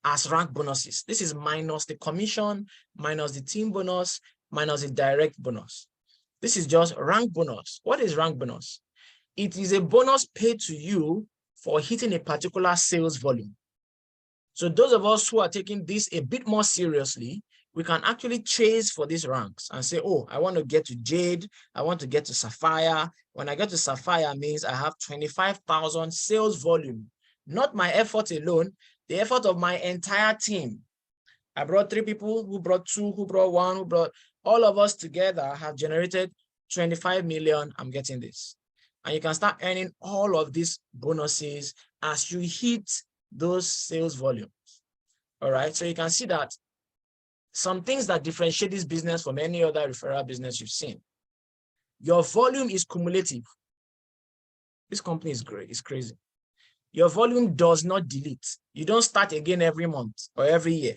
as rank bonuses. This is minus the commission, minus the team bonus, minus the direct bonus. This is just rank bonus. What is rank bonus? It is a bonus paid to you for hitting a particular sales volume. So those of us who are taking this a bit more seriously, we can actually chase for these ranks and say, oh, I want to get to Jade. I want to get to Sapphire. When I get to Sapphire means I have 25,000 sales volume. Not my effort alone. the effort of my entire team. I brought 3 people, who brought 2, who brought 1, who brought, all of us together have generated 25 million. I'm getting this. And you can start earning all of these bonuses as you hit those sales volumes. All right. So you can see that some things that differentiate this business from any other referral business you've seen. Your volume is cumulative. This company is great. It's crazy. Your volume does not delete. You don't start again every month or every year.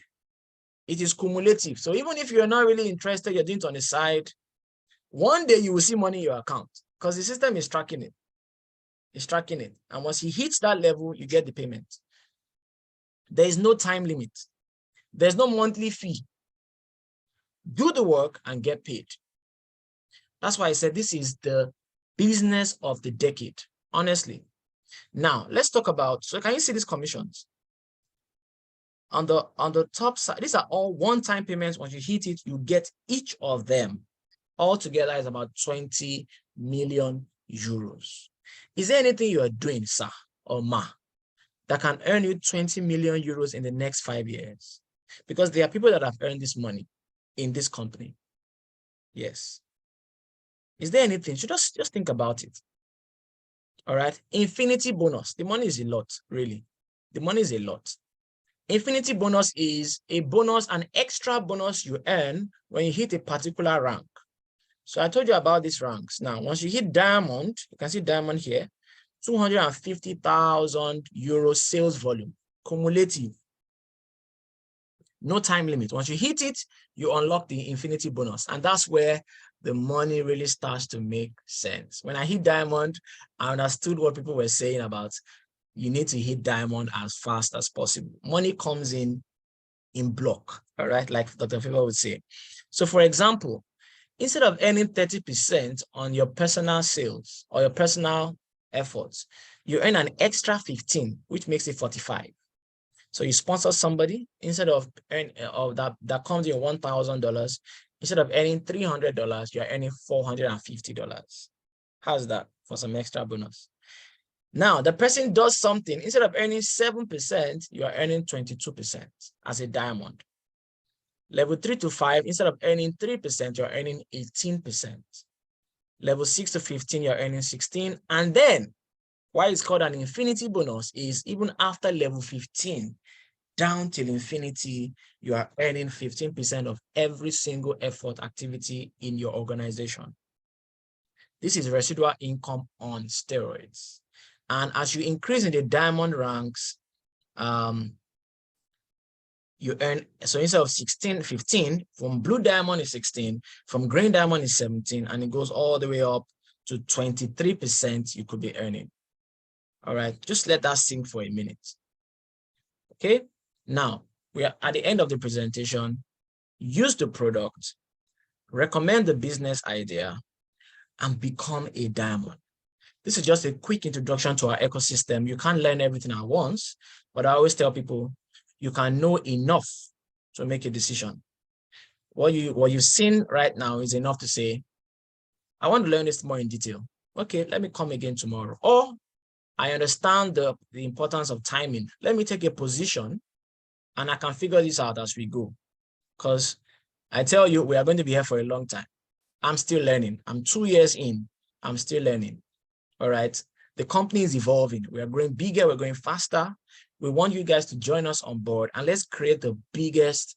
It is cumulative. So even if you're not really interested, you're doing it on the side, one day you will see money in your account because the system is tracking it. It's tracking it. And once it hits that level, you get the payment. There is no time limit. There's no monthly fee. Do the work and get paid. That's why I said this is the business of the decade, honestly. Now, let's talk about, so can you see these commissions? On the top side, these are all one-time payments. Once you hit it, you get each of them. All together is about 20 million euros. Is there anything you are doing, sir or ma, that can earn you 20 million euros in the next 5 years? Because there are people that have earned this money in this company. Yes. Is there anything? So just think about it. All right. Infinity bonus. The money is a lot, really. The money is a lot. Infinity bonus is a bonus, an extra bonus you earn when you hit a particular rank. So I told you about these ranks. Now, once you hit diamond, you can see diamond here, 250,000 euro sales volume, cumulative. No time limit. Once you hit it, you unlock the infinity bonus. And that's where the money really starts to make sense. When I hit diamond, I understood what people were saying about you need to hit diamond as fast as possible. Money comes in block, all right, like Dr. Favor would say. So for example, instead of earning 30% on your personal sales or your personal efforts, you earn an extra 15, which makes it 45. So you sponsor somebody, instead of that comes in $1,000, instead of earning $300, you're earning $450. How's that for some extra bonus? Now, the person does something, instead of earning 7%, you are earning 22% as a diamond. Level 3 to 5, instead of earning 3%, you're earning 18%. Level 6 to 15, you're earning 16. And then, why it's called an infinity bonus is even after level 15, down till infinity, you are earning 15% of every single effort activity in your organization. This is residual income on steroids. And as you increase in the diamond ranks, you earn, so instead of 16, 15, from blue diamond is 16, from green diamond is 17, and it goes all the way up to 23% you could be earning. All right, just let that sink for a minute. Okay, now we are at the end of the presentation. Use the product, recommend the business idea, and become a diamond. This is just a quick introduction to our ecosystem. You can't learn everything at once, but I always tell people you can know enough to make a decision. What you've seen right now is enough to say, I want to learn this more in detail. Okay, let me come again tomorrow. Or I understand the importance of timing. Let me take a position and I can figure this out as we go. Because I tell you, we are going to be here for a long time. I'm still learning. I'm 2 years in. I'm still learning. All right. The company is evolving. We are growing bigger. We're going faster. We want you guys to join us on board and let's create the biggest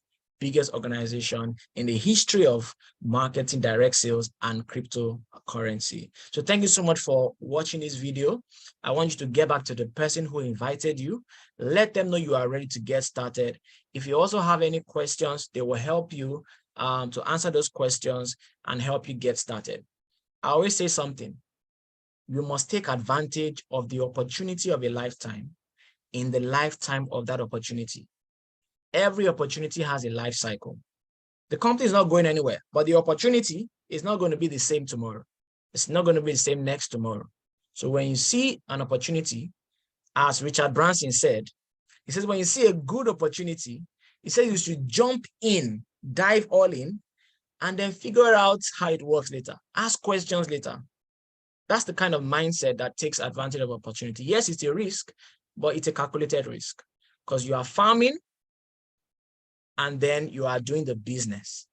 organization in the history of marketing, direct sales, and cryptocurrency. So thank you so much for watching this video. I want you to get back to the person who invited you. Let them know you are ready to get started. If you also have any questions, they will help you to answer those questions and help you get started. I always say something. You must take advantage of the opportunity of a lifetime in the lifetime of that opportunity. Every opportunity has a life cycle. The company is not going anywhere, but the opportunity is not going to be the same tomorrow. It's not going to be the same next tomorrow. So when you see an opportunity, as Richard Branson said, he says, when you see a good opportunity, he says you should jump in, dive all in, and then figure out how it works later. Ask questions later. That's the kind of mindset that takes advantage of opportunity. Yes, it's a risk, but it's a calculated risk. because you are farming and then you are doing the business.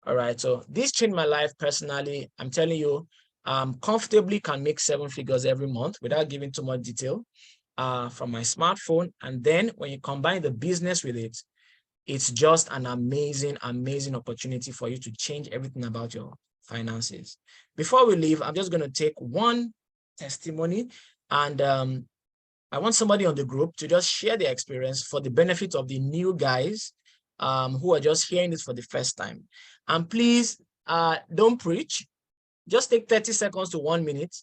All right. So this changed my life personally. I'm telling you, comfortably can make 7 figures every month without giving too much detail from my smartphone. And then when you combine the business with it, it's just an amazing, amazing opportunity for you to change everything about your finances. Before we leave, I'm just going to take one testimony, and I want somebody on the group to just share their experience for the benefit of the new guys who are just hearing this for the first time. And please don't preach. Just take 30 seconds to 1 minute.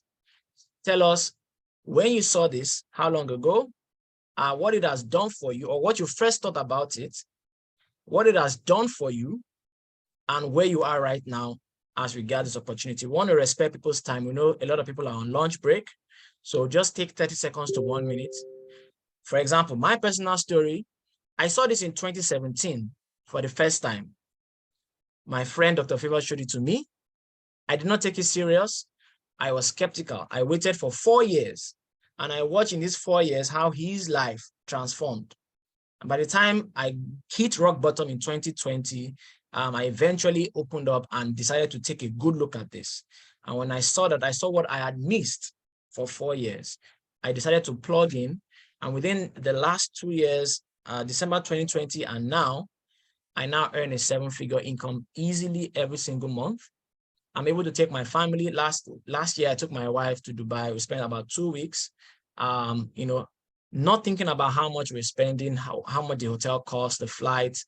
Tell us when you saw this, how long ago, what it has done for you, or what you first thought about it, what it has done for you, and where you are right now as regards this opportunity. We want to respect people's time. We know a lot of people are on lunch break. So just take 30 seconds to 1 minute. For example, my personal story, I saw this in 2017 for the first time. My friend, Dr. Favor, showed it to me. I did not take it serious. I was skeptical. I waited for 4 years, and I watched in these 4 years how his life transformed. And by the time I hit rock bottom in 2020, I eventually opened up and decided to take a good look at this. And when I saw that, I saw what I had missed for 4 years. I decided to plug in. And within the last 2 years, December 2020 and now, I now earn a 7-figure income easily every single month. I'm able to take my family. Last year, I took my wife to Dubai. We spent about 2 weeks, not thinking about how much we're spending, how much the hotel costs, the flights,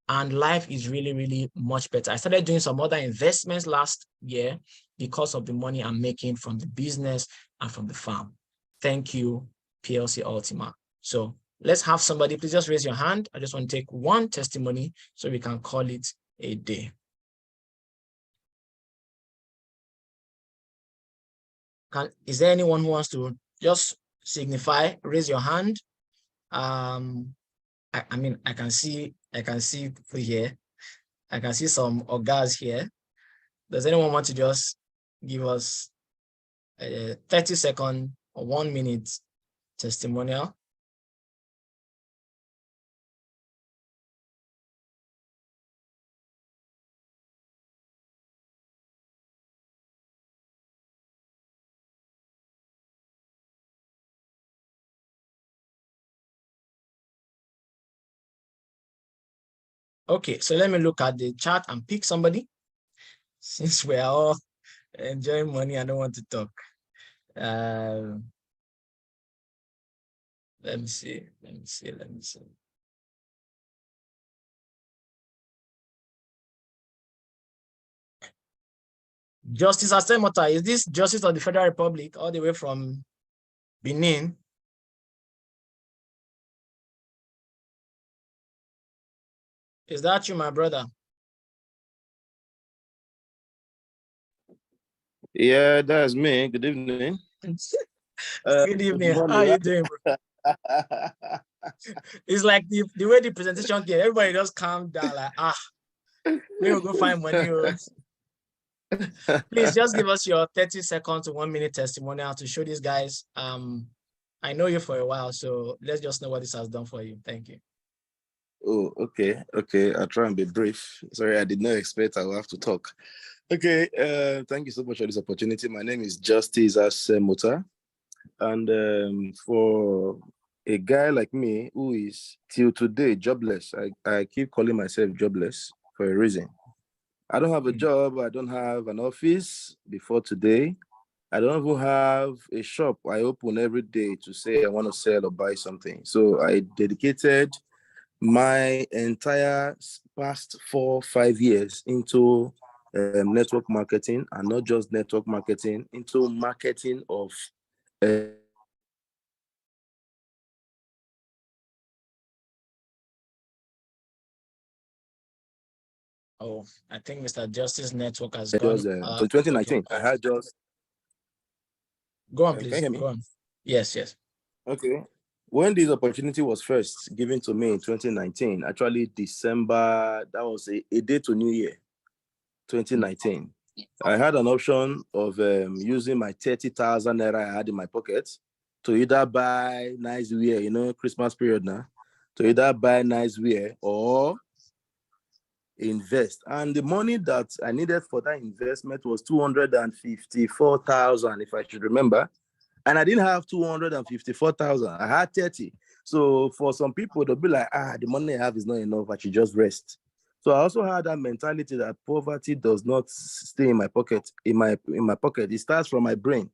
and life is really, really much better. I started doing some other investments last year because of the money I'm making from the business and from the farm. Thank you, PLC Ultima. So let's have somebody, please just raise your hand. I just want to take one testimony so we can call it a day. Is there anyone who wants to just signify, raise your hand? I mean, I can see people here. I can see some orgas here. Does anyone want to just give us a 30-second or 1 minute testimonial? Okay, so let me look at the chat and pick somebody. Since we're all enjoying money, I don't want to talk. Let me see. Justice Asemota, is this Justice of the Federal Republic all the way from Benin? Is that you, my brother? Yeah, that's me. Good evening. Good evening. How are you doing, bro? It's like the way the presentation came, everybody just calm down, like, we'll go find money. Please just give us your 30 seconds to 1 minute testimonial to show these guys. I know you for a while, so let's just know what this has done for you. Thank you. Oh, okay. I'll try and be brief. Sorry, I did not expect I will have to talk. Okay, thank you so much for this opportunity. My name is Justice Asemota. And for a guy like me who is till today jobless, I keep calling myself jobless for a reason. I don't have a job. I don't have an office before today. I don't even have a shop I open every day to say I want to sell or buy something. So I dedicated my entire past 4-5 years into network marketing, and not just network marketing, into marketing of Oh, I think Mr. Justice Network has gone. So 2019, I had just... Go on, please. Can you hear me? Go on. Yes. Okay. When this opportunity was first given to me in 2019, actually December, that was a day to New Year, 2019. I had an option of using my 30,000 naira I had in my pocket to either buy nice wear, Christmas period now, So either buy nice wear or invest. And the money that I needed for that investment was 254,000, if I should remember. And I didn't have 254,000. I had 30. So for some people, they'll be like, the money I have is not enough. I should just rest. So I also had that mentality that poverty does not stay in my pocket. In my pocket, it starts from my brain.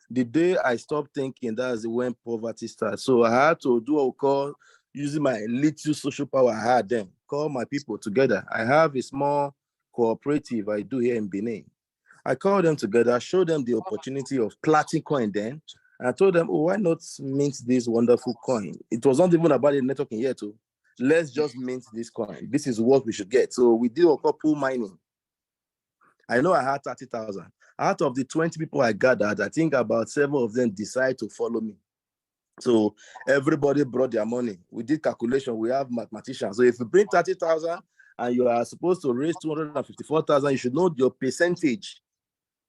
The day I stopped thinking, that's when poverty starts. So I had to do what we call using my little social power I had then, call my people together. I have a small cooperative I do here in Benin. I called them together, showed them the opportunity of Platin coin then, and I told them, oh, why not mint this wonderful coin? It was not even about the networking yet, too. Let's just mint this coin. This is what we should get. So we did a couple mining. I know I had 30,000. Out of the 20 people I gathered, I think about 7 of them decided to follow me. So everybody brought their money. We did calculation. We have mathematicians. So if you bring 30,000 and you are supposed to raise 254,000, you should know your percentage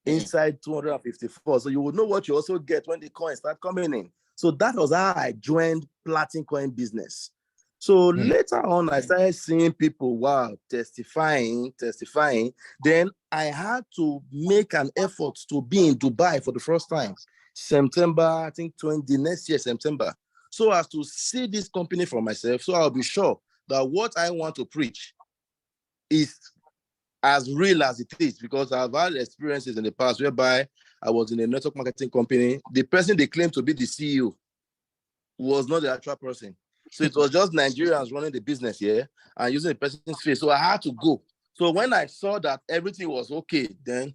inside 254. So you will know what you also get when the coins start coming in. So that was how I joined Platin coin business. So later on, I started seeing people, testifying. Then I had to make an effort to be in Dubai for the first time. September, I think next year, September. So as to see this company for myself, so I'll be sure that what I want to preach is as real as it is, because I've had experiences in the past whereby I was in a network marketing company. The person they claimed to be the CEO was not the actual person. So it was just Nigerians running the business here and using the person's face. So I had to go. So when I saw that everything was okay, then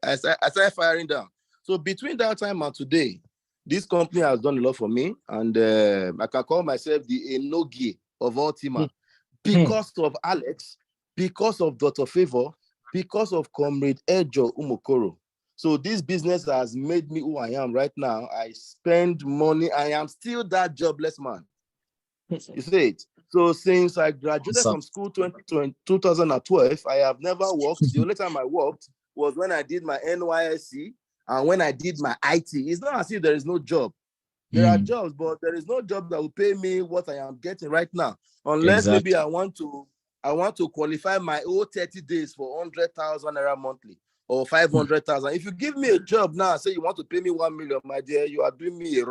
I started firing down. So between that time and today, this company has done a lot for me. And I can call myself the Enogie of Ultima because of Alex, because of Dr. Favor, because of Comrade Ejo Umokoro. So this business has made me who I am right now. I spend money. I am still that jobless man. You see it? So since I graduated from school 2012, I have never worked. The only time I worked was when I did my NYSC and when I did my IT. It's not as if there is no job. There are jobs, but there is no job that will pay me what I am getting right now. Unless maybe I want to qualify my old 30 days for 100,000 naira monthly or 500,000. If you give me a job now and say you want to pay me 1 million, my dear, you are doing me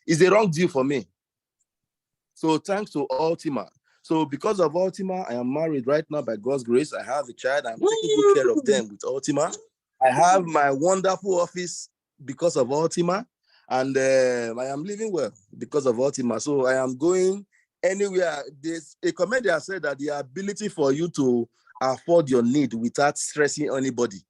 it's a wrong deal for me. So thanks to Ultima. So because of Ultima, I am married right now by God's grace. I have a child. I'm taking good care of them with Ultima. I have my wonderful office because of Ultima. And I am living well because of Ultima. So I am going anywhere. There's a comedian said that the ability for you to afford your need without stressing anybody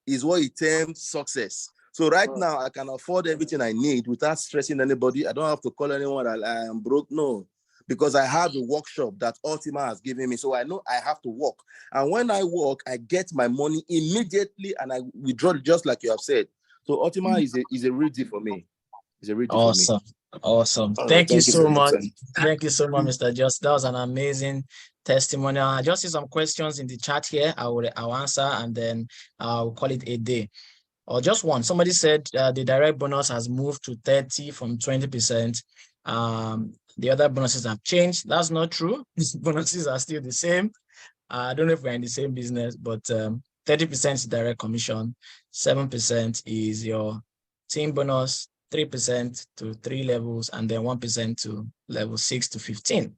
is what he termed success. So right now, I can afford everything I need without stressing anybody. I don't have to call anyone that I am broke. No, because I have a workshop that Ultima has given me. So I know I have to work. And when I work, I get my money immediately and I withdraw it just like you have said. So Ultima is a real deal for me. It's a real deal for me. Awesome. Thank you so much. Thank you so much, Mr. Just. That was an amazing testimonial. I just see some questions in the chat here. I'll answer and then I'll call it a day. Or just one. Somebody said the direct bonus has moved to 30 from 20%. The other bonuses have changed. That's not true. These bonuses are still the same. I don't know if we're in the same business, but 30% is direct commission, 7% is your team bonus, 3% to 3 levels, and then 1% to level 6 to 15.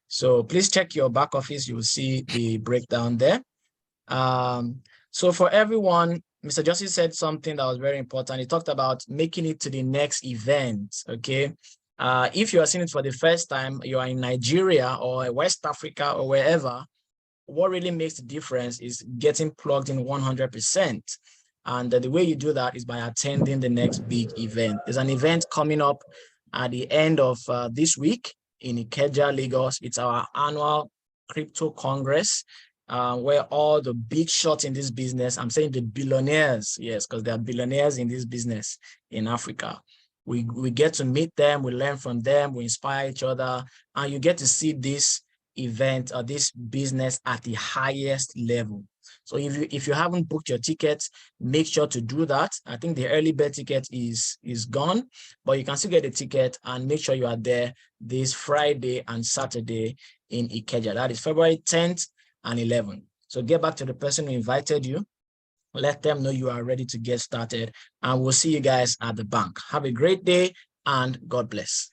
So please check your back office. You will see the breakdown there. So for everyone, Mr. Justice said something that was very important. He talked about making it to the next event, okay? If you are seeing it for the first time, you are in Nigeria or West Africa or wherever, what really makes the difference is getting plugged in 100%. And the way you do that is by attending the next big event. There's an event coming up at the end of this week in Ikeja, Lagos. It's our annual crypto congress, where all the big shots in this business, I'm saying the billionaires, yes, because there are billionaires in this business in Africa. We get to meet them, we learn from them, we inspire each other, and you get to see this event or this business at the highest level. So if you haven't booked your tickets, make sure to do that. I think the early bird ticket is gone, but you can still get a ticket, and make sure you are there this Friday and Saturday in Ikeja. That is February 10th and 11th. So get back to the person who invited you. Let them know you are ready to get started, and we'll see you guys at the bank. Have a great day and God bless.